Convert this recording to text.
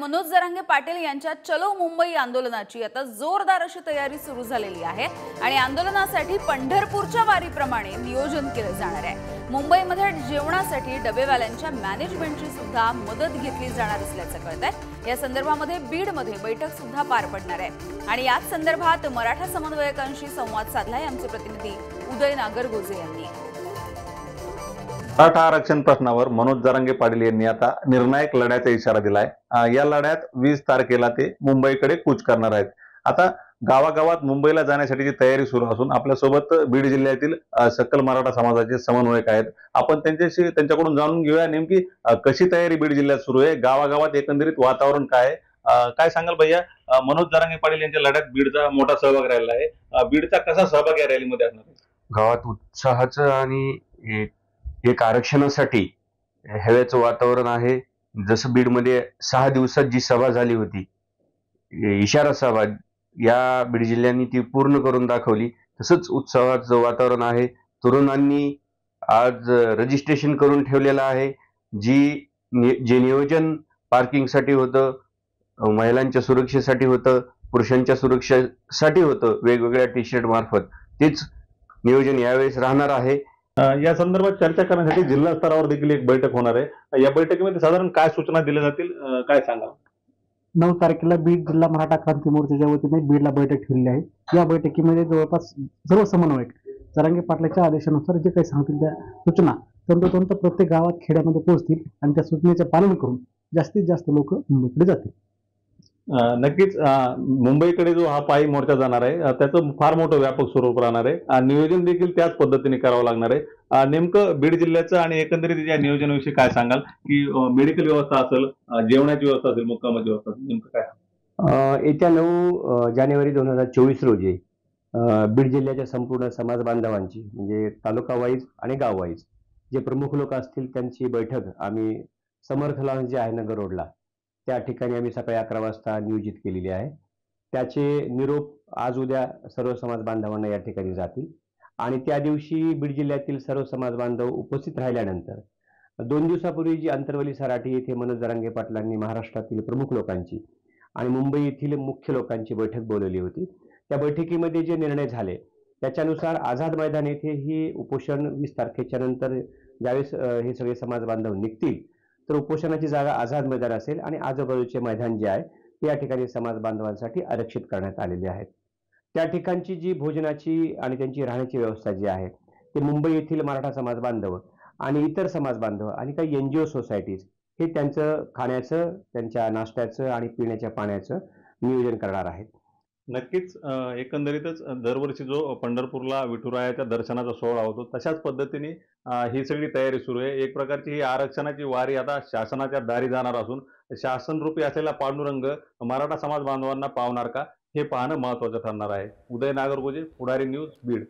मनोज जरांगे पाटील यांच्या चलो मुंबई आंदोलनाची आता जोरदार अशी तयारी सुरू झालेली आहे आणि आंदोलनासाठी पंढरपूरच्या वारीप्रमाणे नियोजन केले जाणार आहे। मुंबईमध्ये जेवणासाठी डबेवाल्यांच्या मॅनेजमेंटची सुद्धा मदत घेतली जाणार असल्याचं कळतंय। या संदर्भामध्ये बीडमध्ये बैठक सुद्धा पार पडणार आहे आणि याच संदर्भात मराठा समन्वयकांशी संवाद साधलाय आमचे प्रतिनिधी उदय नागरगोजे यांनी। मराठा आरक्षण प्रश्नावर मनोज जरांगे पाटील यांनी आता निर्णायक लढ्याचा इशारा दिलाय। या लढ्यात 20 तारखेला ते मुंबईकडे कूच करणार आहेत। आता गावागावात मुंबईला जाण्यासाठीची तयारी सुरू असून आपल्यासोबत बीड जिल्ह्यातील सकल मराठा समाजाचे समन्वयक आहेत। आपण त्यांच्याकडून जाणून घेऊया नेमकी कशी तयारी बीड जिल्ह्यात सुरू आहे, गावागावात एकंदरीत वातावरण काय आहे। काय सांगाल भैया, मनोज जरांगे पाटील यांच्या लढ्यात बीडचा मोठा सहभाग राहिला आहे। बीडचा कसा सहभाग या रॅलीमध्ये असणार आहे? गावात उत्साहाचं आणि एक आरक्षणासाठी हव्याचं वातावरण आहे। जसं बीडमध्ये 6 दिवसात जी सभा झाली होती, इशारा सभा, या बीड जिल्ह्यांनी ती पूर्ण करून दाखवली। तसंच उत्सवाचं वातावरण आहे। तरुणांनी आज रजिस्ट्रेशन करून ठेवलेलं आहे। जे नियोजन पार्किंगसाठी होतं, महिलांच्या सुरक्षेसाठी होतं, पुरुषांच्या सुरक्षेसाठी होतं, वेगवेगळ्या टी शर्ट मार्फत तेच नियोजन यावेळेस राहणार आहे। या संदर्भात चर्चा करण्यासाठी जिल्हा स्तरावर देखील एक बैठक होणार आहे। या बैठकीमध्ये साधारण काय सूचना दिल्या जातील, काय सांगा? 9 तारखेला बीड जिल्हा मराठा क्रांती मोर्चाच्या वतीने बीडला बैठक ठेवली आहे। या बैठकीमध्ये जवळपास सर्व समन्वयक जरांगे पाटलाच्या आदेशानुसार जे काही सांगतील त्या सूचना तंतोतंत प्रत्येक गावात खेड्यामध्ये पोहोचतील आणि त्या सूचनेचे पालन करून जास्तीत जास्त लोक मुंबईकडे जातील। नक्कीच मुंबईकडे जो हा पायी मोर्चा जाणार आहे त्याचं फार मोठं व्यापक स्वरूप राहणार आहे। नियोजन देखील त्याच पद्धतीने करावं लागणार आहे। नेमकं बीड जिल्ह्याचं आणि एकंदरीत या नियोजनाविषयी काय सांगाल की मेडिकल व्यवस्था असेल, जेवणाची व्यवस्था असेल, मुक्कामाची व्यवस्था असेल, नेमकं काय? येत्या 9 जानेवारी 2024 रोजी बीड जिल्ह्याच्या संपूर्ण समाज बांधवांची म्हणजे तालुका वाईज आणि गाव वाईज जे प्रमुख लोक असतील त्यांची बैठक आम्ही समर्थ लॉन्स जे आहे नगर रोडला त्या ठिकाणी आम्ही सकाळी 11 वाजता नियोजित केलेली आहे। त्याचे निरोप आज उद्या सर्व समाज बांधवांना या ठिकाणी जातील आणि त्या दिवशी बीड जिल्ह्यातील सर्व समाज बांधव उपस्थित राहिल्यानंतर 2 दिवसापूर्वी जी अंतरवली सराटी येथे मनोज जरांगे पाटलांनी महाराष्ट्रातील प्रमुख लोकांची आणि मुंबई येथील मुख्य लोकांची बैठक बोलवली होती। त्या बैठकीमध्ये जे निर्णय झाले त्याच्यानुसार आझाद मैदान येथे ही उपोषण 20 तारखेच्या नंतर ज्यावेळेस हे सगळे समाज बांधव निघतील तर उपोषणाची जागा आझाद मैदान असेल आणि आजूबाजूचे मैदान जे आहे ते या ठिकाणी समाज बांधवांसाठी आरक्षित करण्यात आलेले आहेत। त्या ठिकाणची जी भोजनाची आणि त्यांची राहण्याची व्यवस्था जी आहे ते मुंबई येथील मराठा समाज बांधव आणि इतर समाज बांधव आणि काही NGO सोसायटीज हे त्यांचं खाण्याचं, त्यांच्या नाश्त्याचं आणि पिण्याच्या पाण्याचं नियोजन करणार आहेत। नक्कीच एकंदरीतच दरवर्षी जो पंढरपूरला विठुरायाच्या दर्शनाचा सोहळा होतो तशाच पद्धतीने ही सगळी तयारी सुरू आहे। एक प्रकारची ही आरक्षणाची वारी आता शासनाच्या दारी जाणार असून शासनरूपी असलेला पांडुरंग मराठा समाज बांधवांना पावणार का हे पाहणं महत्त्वाचं ठरणार आहे। उदय नागरगोजे, पुढारी न्यूज, बीड।